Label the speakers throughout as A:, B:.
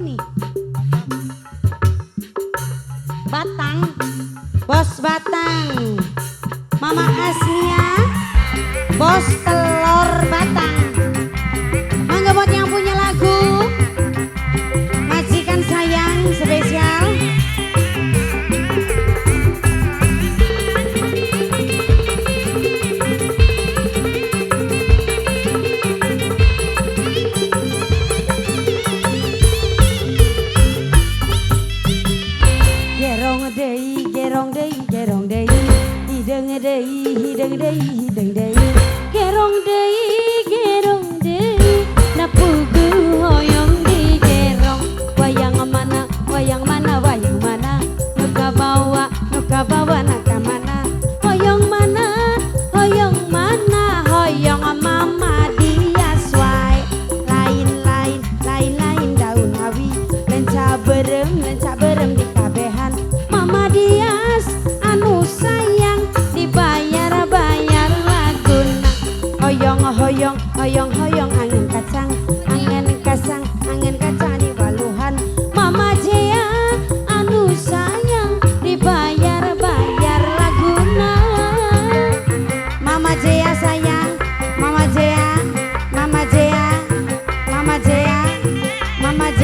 A: ini? Batang, Bos Batang, Mama Asnia, Bos Telur Batang. Mangga buat yang punya lagu, majikan sayang spesial. Gerong dei, hideng dei, gerong dei, napugu hoyong di gerong, wayang mana, nuka bawa naka mana, hoyong mana, hoyong mama dia swai, lain daun hawi, lenca berem di kabehan. Mama Dias anu sayang dibayar laguna, hoyong angin kacang di waluhan. Mama Jea anu sayang dibayar laguna. Mama Jea sayang, Mama Jea sayang, Mama Jea. Mama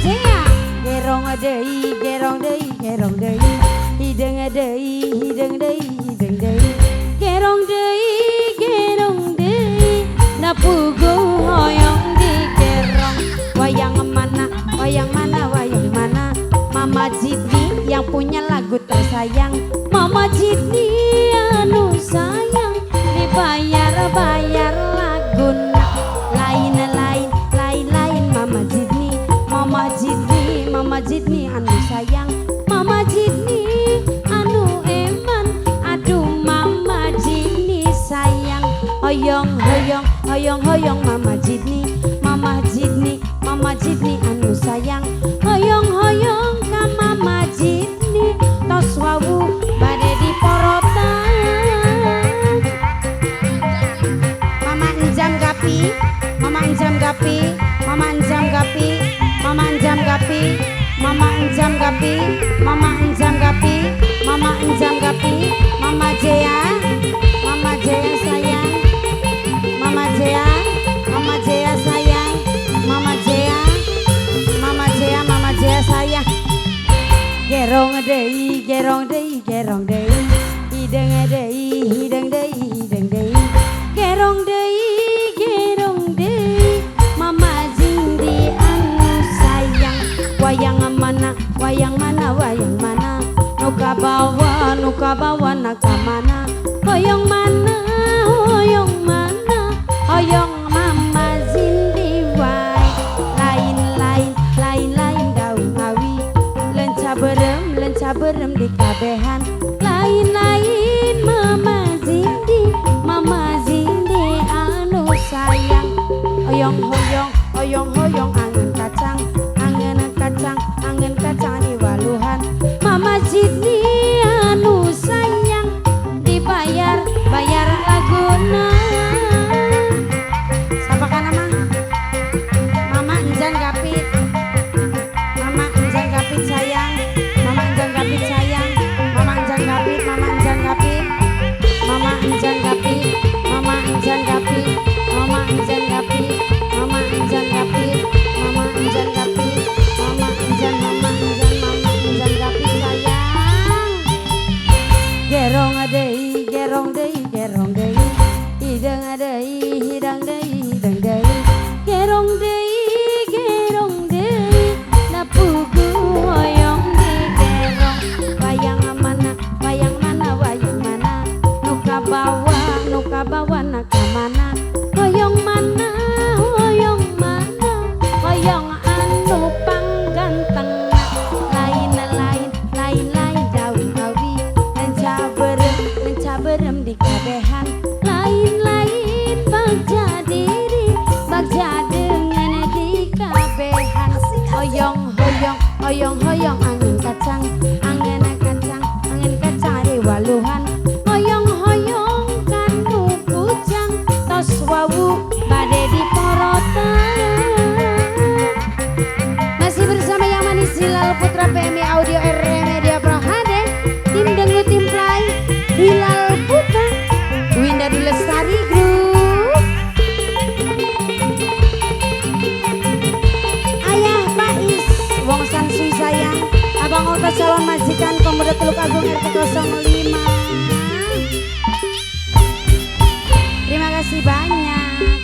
A: Jea. Gerong dei, hideng dei, gerong dei, napugu hoyong di gerong, wayang mana, Mama Jidni yang punya lagu tersayang. Mama Jidni anu sayang dibayar laguna, lain Mama Jidni anu sayang, Mama Jidni anu eman, aduh Mama Jidni sayang, hoyong Mama Jidni anu sayang, hoyong ka Mama Jidni, tos wawu bade di porotan. Mama Enjam Gapi, Mama Enjam Gapi, Mama Jea sayang, Mama Jea sayang, Mama Jea sayang. Gerong dei, hideng dei, gerong dei, Mama Zindi anu sayang, wayang mana, nuka bawa naka mana, hoyong mana, hoyong Mama Zindi wai, lain daun hawi, lenca berem di kabehan, lain Mama Zindi anu sayang, hoyong angin kacang di waluhan. Mama Jidni anu sayang dibayar laguna. Siapa kan nama? Mama Enjan Gapit sayang, Mama Enjan Gapit sayang, Mama Enjan Gapit, Hoyong-hoyong angin kacang ari waluhan. Hoyong-hoyong kanu kujang tos wawu bade diporotan. Masih bersama yang manis Hilal Putra PMI Audio RR Media Pro HD. Tim Dangdut Tim Play Hilal Putra Winda Lestari Group. Ayah Pais Wong Sansui sayang Abang Ota calon majikan Pemuda Teluk Agung RT 05. Terima kasih banyak.